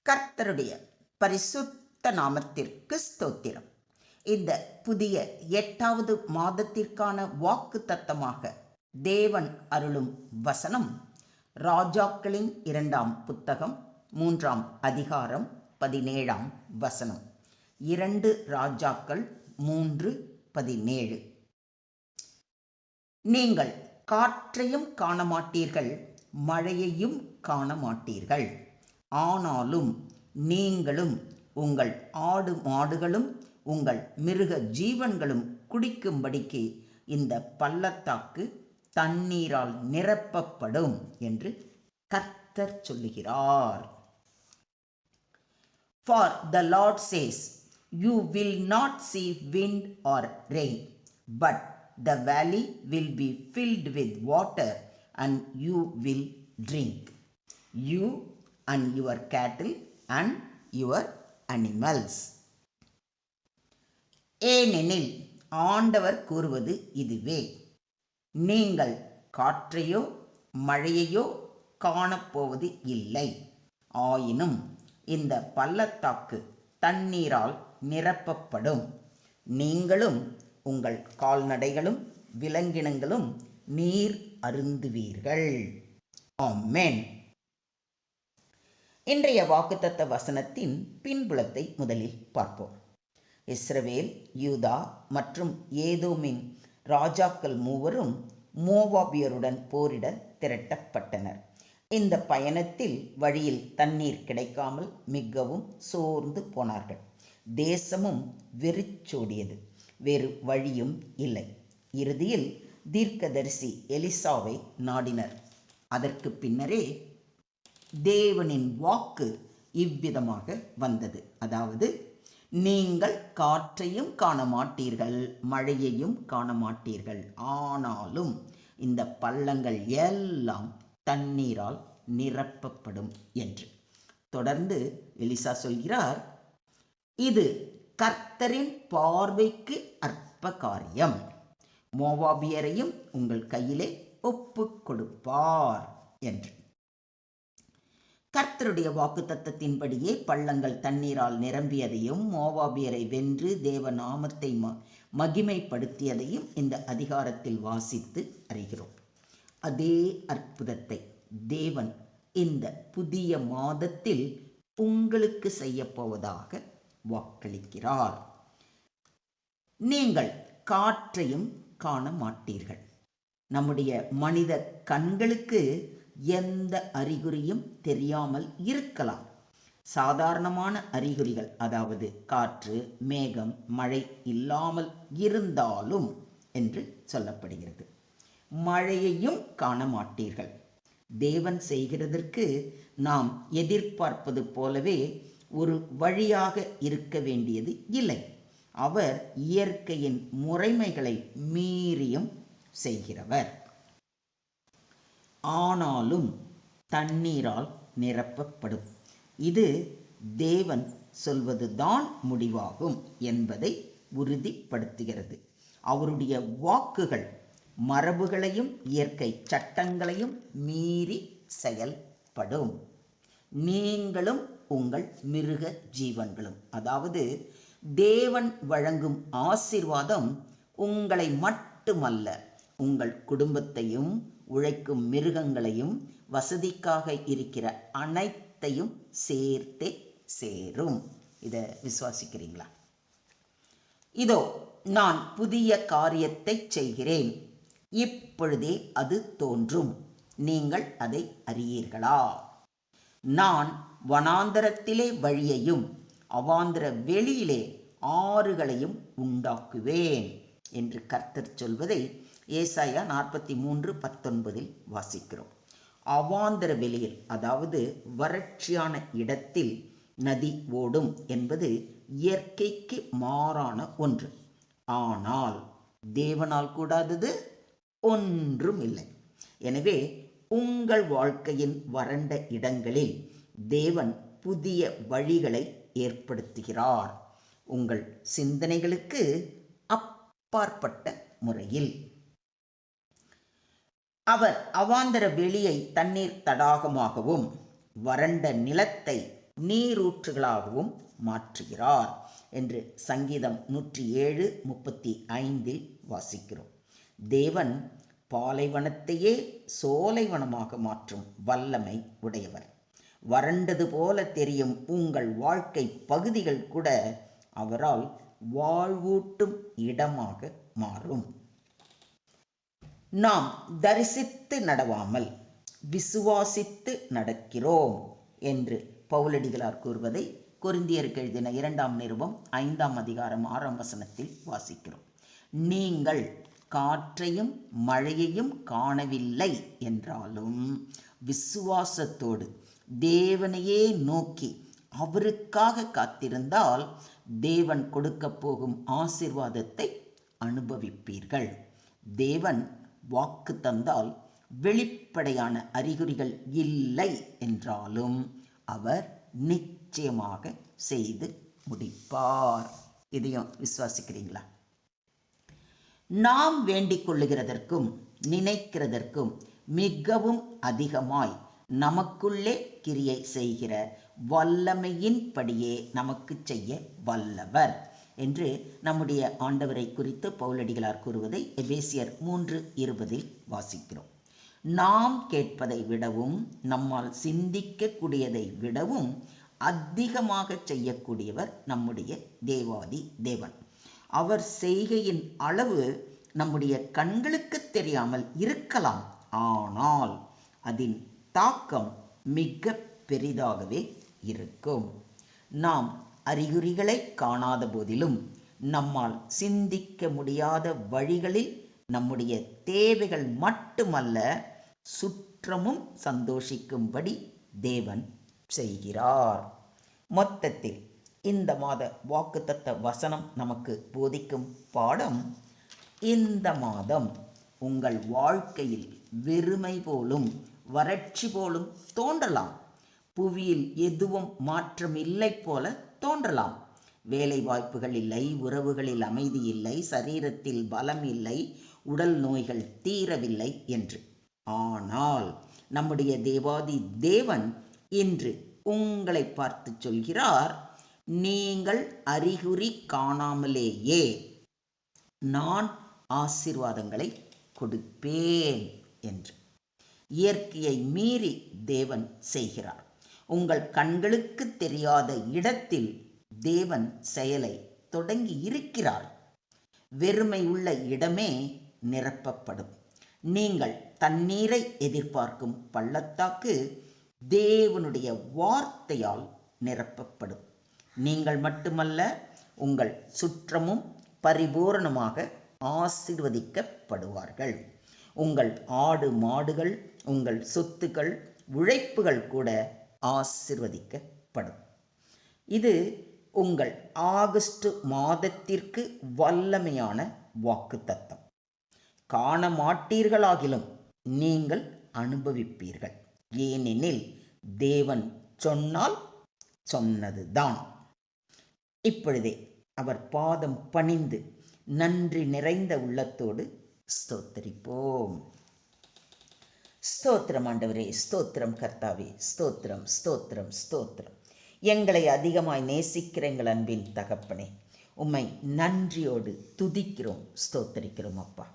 கர்த்தருடைய பரிசுத்த நாமத்திற்கு ஸ்தோத்திரம். இந்த புதிய 8வது மாதத்திற்கான வாக்கு தத்தமாக தேவன் அருளும் வசனம் ராஜாக்களின் 2ஆம் புத்தகம் 3ஆம் அதிகாரம் 17ஆம் வசனம். 2 ராஜாக்கள் 3:17. நீங்கள் காற்றையும் காணமாட்டீர்கள், மழையையும் காணமாட்டீர்கள். ஆனாலும் நீங்களும் உங்கள் ஆடு மாடுகளும் உங்கள் மிருக ஜீவன்களும் குடிக்கும்படிக்கு இந்த பள்ளத்தாக்கு தண்ணீரால் நிரப்பப்படும் என்று கர்த்தர் சொல்லுகிறார். For the Lord says, you will not see wind or rain, but the valley will be filled with water and you will drink, you and your cattle and your animals. ஏனெனில் ஆண்டவர் கூறுவது இதுவே, நீங்கள் காற்றையோ மழையையோ காணப்போவது இல்லை. ஆயினும் இந்த பள்ளத்தாக்கு தண்ணீரால் நிரப்பப்படும். நீங்களும் உங்கள் கால்நடைகளும் விலங்கினங்களும் நீர் அருந்துவீர்கள். ஆமென். இன்றைய வாக்குத்தத்த வசனத்தின் பின்புலத்தை முதலில் பார்ப்போம். இஸ்ரவேல், யூதா மற்றும் ஏதோமின் ராஜாக்கள் மூவரும் மோவாபியருடன் போரிட திரட்டப்பட்டனர். இந்த பயணத்தில் வழியில் தண்ணீர் கிடைக்காமல் மிகவும் சோர்ந்து போனார்கள். தேசமும் வெறிச்சோடியது. வேறு வழியும் இல்லை. இறுதியில் தீர்க்கதரிசி எலிசாவை நாடினர். அதற்கு பின்னரே தேவனின் வாக்கு இவ்விதமாக வந்தது. அதாவது, நீங்கள் காற்றையும் காண மாட்டீர்கள், மழையையும் காண மாட்டீர்கள். ஆனாலும் இந்த பள்ளங்கள் எல்லாம் தண்ணீரால் நிரப்பப்படும் என்று. தொடர்ந்து எலிசா சொல்கிறார், இது கர்த்தரின் பார்வைக்கு அற்ப காரியம். மோவாபியரையும் உங்கள் கையிலே ஒப்புக் கொடுப்பார் என்று. கர்த்தருடைய வாக்குத்தத்தத்தின்படியே பள்ளங்கள் தண்ணீரால் நிரம்பியதையும் மோவாபியரை வென்று தேவ நாமத்தை மகிமைப்படுத்தியதையும் இந்த அதிகாரத்தில் வாசித்து அறிகிறோம். அதே அற்புதத்தை தேவன் இந்த புதிய மாதத்தில் உங்களுக்கு செய்யப்போவதாக வாக்களிக்கிறார். நீங்கள் காற்றையும் காண மாட்டீர்கள். நம்முடைய மனித கண்களுக்கு எந்த அறிகுறியும் தெரியாமல் இருக்கலாம். சாதாரணமான அறிகுறிகள், அதாவது காற்று, மேகம், மழை இல்லாமல் இருந்தாலும் என்று சொல்லப்படுகிறது. மழையையும் காண மாட்டீர்கள். தேவன் செய்கிறதற்கு நாம் எதிர்பார்ப்பது போலவே ஒரு வழியாக இருக்க வேண்டியது இல்லை. அவர் இயற்கையின் முறைமைகளை மீறியும் செய்கிறவர். ஆனாலும் தண்ணீரால் நிரப்பப்படும். இது தேவன் சொல்வதுதான் முடிவாகும் என்பதை உறுதிப்படுத்துகிறது. அவருடைய வாக்குகள் மரபுகளையும் இயற்கை சட்டங்களையும் மீறி செயல்படும். நீங்களும் உங்கள் மிருக ஜீவன்களும், அதாவது தேவன் வழங்கும் ஆசீர்வாதம் உங்களை மட்டுமல்ல, உங்கள் குடும்பத்தையும் உழைக்கும் மிருகங்களையும் வசதிக்காக இருக்கிற அனைத்தையும் சேர்த்தே சேரும். இதை விசுவாசிக்கிறீங்களா? இதோ நான் புதிய காரியத்தை செய்கிறேன், இப்பொழுதே அது தோன்றும், நீங்கள் அதை அறியீர்களா? நான் வனாந்தரத்திலே வழியையும் அவாந்தர வெளியிலே ஆறுகளையும் உண்டாக்குவேன் என்று கர்த்தர் சொல்வதை ஏசாயா 43:19 வாசிக்கிறோம். அவாந்தர வெளியில், அதாவது வறட்சியான இடத்தில் நதி ஓடும் என்பது இயற்கைக்கு மாறான ஒன்று. ஆனால் தேவனால் கூடாதது ஒன்றும் இல்லை. எனவே உங்கள் வாழ்க்கையின் வறண்ட இடங்களில் தேவன் புதிய வழிகளை ஏற்படுத்துகிறார். உங்கள் சிந்தனைகளுக்கு அப்பாற்பட்ட முறையில். அவர் அவாந்தர வெளியை தண்ணீர் தடாகமாகவும் வறண்ட நிலத்தை நீரூற்றுகளாகவும் மாற்றுகிறார் என்று சங்கீதம் 107:35 வாசிக்கிறோம். தேவன் பாலைவனத்தையே சோலைவனமாக மாற்றும் வல்லமை உடையவர். வறண்டது போல தெரியும் உங்கள் வாழ்க்கை பகுதிகள் கூட அவரால் வாழ்வூட்டும் இடமாக மாறும். நாம் தரிசித்து நடவாமல் விசுவாசித்து நடக்கிறோம் என்று பவுலடிகளார் கூறுவதை கொரிந்தியருக்கு எழுதின 2ஆம் நிருபம் 5ஆம் அதிகாரம் 6ஆம் வசனத்தில் வாசிக்கிறோம். நீங்கள் காற்றையும் மழையையும் காணவில்லை என்றாலும் விசுவாசத்தோடு தேவனையே நோக்கி அவருக்காக காத்திருந்தால் தேவன் கொடுக்க போகும் ஆசீர்வாதத்தை அனுபவிப்பீர்கள். தேவன் வாக்கு தந்தால் வெளிப்படையான அறிகுறிகள் இல்லை என்றாலும் அவர் நிச்சயமாக செய்து முடிப்பார். இதையும் விசுவாசிக்கிறீங்களா? நாம் வேண்டிக் கொள்ளுகிறதற்கும் நினைக்கிறதற்கும் மிகவும் அதிகமாய் நமக்குள்ளே கிரியை செய்கிற வல்லமையின்படியே நமக்கு செய்ய வல்லவர் என்று நம்முடைய ஆண்டவரை குறித்து பவுலடிகளார் கூறுவதை எபேசியர் 3:20 வாசிக்கிறோம். நாம் கேட்பதை விடவும் நம்மால் சிந்திக்கக்கூடியதை விடவும் அதிகமாக செய்யக்கூடியவர் நம்முடைய தேவாதி தேவன். அவர் செய்கையின் அளவு நம்முடைய கண்களுக்கு தெரியாமல் இருக்கலாம், ஆனால் அதன் தாக்கம் மிக பெரிதாகவே இருக்கும். நாம் அறிகுறிகளை காணாத போதிலும் நம்மால் சிந்திக்க முடியாத வழிகளில் நம்முடைய தேவைகள் மட்டுமல்ல சுற்றமும் சந்தோஷிக்கும்படி தேவன் செய்கிறார். மொத்தத்தில் இந்த மாத வாக்குத்தத்த வசனம் நமக்கு போதிக்கும் பாடம், இந்த மாதம் உங்கள் வாழ்க்கையில் வெறுமை போலும் வறட்சி போலும் தோன்றலாம். புவியில் எதுவும் மாற்றமில்லை போல தோன்றலாம். வேலை வாய்ப்புகள் இல்லை, உறவுகளில் அமைதி இல்லை, சரீரத்தில் பலம் இல்லை, உடல் நோய்கள் தீரவில்லை என்று. ஆனால் நம்முடைய தேவாதி தேவன் இன்று உங்களை பார்த்து சொல்கிறார், நீங்கள் அறிகுறி காணாமலேயே நான் ஆசீர்வாதங்களை கொடுப்பேன் என்று. இயற்கையை மீறி தேவன் செய்கிறார். உங்கள் கண்களுக்கு தெரியாத இடத்தில் தேவன் செயலை தொடங்கி இருக்கிறார். வெறுமை உள்ள இடமே நிரப்பப்படும். நீங்கள் தண்ணீரை எதிர்பார்க்கும் பள்ளத்தாக்கு தேவனுடைய வார்த்தையால் நிரப்பப்படும். நீங்கள் மட்டுமல்ல, உங்கள் சுற்றமும் பரிபூரணமாக ஆசீர்வதிக்கப்படுவார்கள். உங்கள் ஆடு மாடுகள், உங்கள் சொத்துக்கள், உழைப்புகள் கூட ஆசீர்வதிக்கப்படும். இது உங்கள் ஆகஸ்ட் மாதத்திற்கு வல்லமையான வாக்குத்தத்தம். காண மாட்டீர்களாகிலும் நீங்கள் அனுபவிப்பீர்கள். ஏனெனில் தேவன் சொன்னால் சொன்னதுதான். இப்பொழுதே அவர் பாதம் பணிந்து நன்றி நிறைந்த உள்ளத்தோடு ஸ்தோத்திரிப்போம். ஸ்தோத்திரம் ஆண்டவரே, ஸ்தோத்திரம் கர்த்தாவே, ஸ்தோத்திரம் ஸ்தோத்திரம் ஸ்தோத்திரம். எங்களை அதிகமாய் நேசிக்கிற எங்கள் அன்பின் தகப்பனே, உம்மை நன்றியோடு துதிக்கிறோம், ஸ்தோத்திரிக்கிறோம் அப்பா.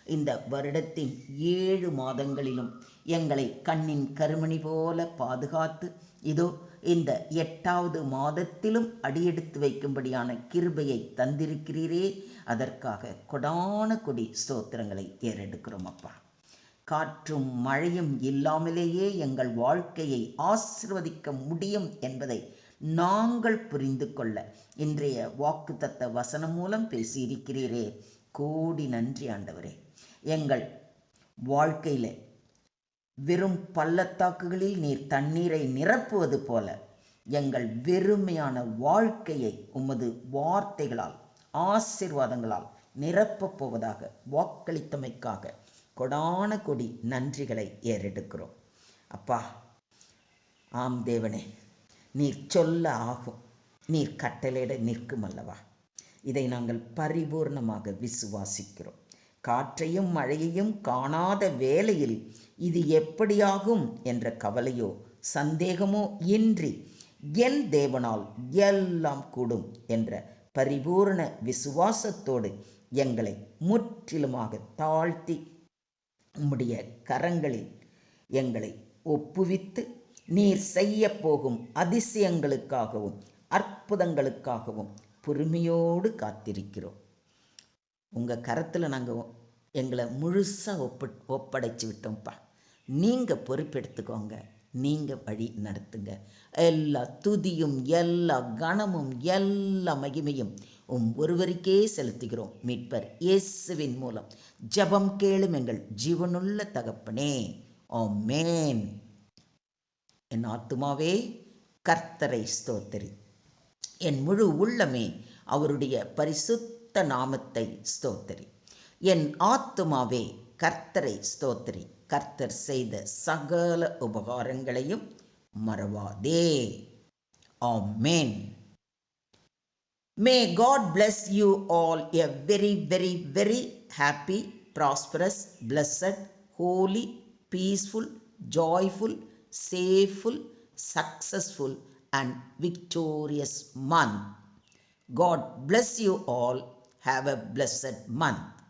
இந்த வருடத்தின் 7 மாதங்களிலும் எங்களை கண்ணின் கருமணி போல பாதுகாத்து இதோ இந்த 8வது மாதத்திலும் அடியெடுத்து வைக்கும்படியான கிருபையை தந்திருக்கிறீரே, அதற்காக கொடான கொடி ஸ்தோத்திரங்களை ஏறெடுக்கிறோம் அப்பா. காற்றும் மழையும் இல்லாமலேயே எங்கள் வாழ்க்கையை ஆசீர்வதிக்க முடியும் என்பதை நாங்கள் புரிந்து கொள்ள இன்றைய வாக்குத்தத்த வசனம் மூலம் பேசியிருக்கிறீரே, கோடி நன்றி ஆண்டவரே. எங்கள் வாழ்க்கையில் வெறும் பள்ளத்தாக்குகளில் நீர் தண்ணீரை நிரப்புவது போல எங்கள் வெறுமையான வாழ்க்கையை உமது வார்த்தைகளால் ஆசீர்வாதங்களால் நிரப்பப் போவதாக வாக்களித்தமைக்காக கொடான கொடி நன்றிகளை ஏறெடுக்கிறோம் அப்பா. ஆம் தேவனே, நீர் சொல்ல ஆகும், நீர் கட்டளையிட நிற்கும் அல்லவா. இதை நாங்கள் பரிபூர்ணமாக விசுவாசிக்கிறோம். காற்றையும் மழையையும் காணாத வேளையில் இது எப்படியாகும் என்ற கவலையோ சந்தேகமோ இன்றி என் தேவனால் எல்லாம் கூடும் என்ற பரிபூரண விசுவாசத்தோடு எங்களை முற்றிலுமாக தாழ்த்தி உம்முடைய கரங்களில் எங்களை ஒப்புவித்து நீர் செய்ய போகும் அதிசயங்களுக்காகவும் அற்புதங்களுக்காகவும் பொறுமையோடு காத்திருக்கிறோம். உங்கள் கரத்தில் நாங்கள் எங்களை முழுசாக ஒப்படைச்சு விட்டோம்ப்பா. நீங்கள் பொறுப்பெடுத்துக்கோங்க, நீங்கள் வழி நடத்துங்க. எல்லா துதியும் எல்லா கனமும் எல்லா மகிமையும் ஒருவருக்கே செலுத்துகிறோம். மீட்பர் இயேசுவின் மூலம் ஜெபம் கேளும் எங்கள் ஜீவனுள்ள தகப்பனே, ஆமென். என் ஆத்துமாவே கர்த்தரை ஸ்தோத்திரி, என் முழு உள்ளமே அவருடைய பரிசுத்த நாமத்தை ஸ்தோத்திரி. என் ஆத்துமாவே கர்த்தரை ஸ்தோத்திரி, கர்த்தர் செய்த சகல உபகாரங்களையும் மறவாதே. ஆமென். May God bless you all a very, very, very happy, prosperous, blessed, holy, peaceful, joyful, safeful, successful, and victorious month. God bless you all. Have a blessed month.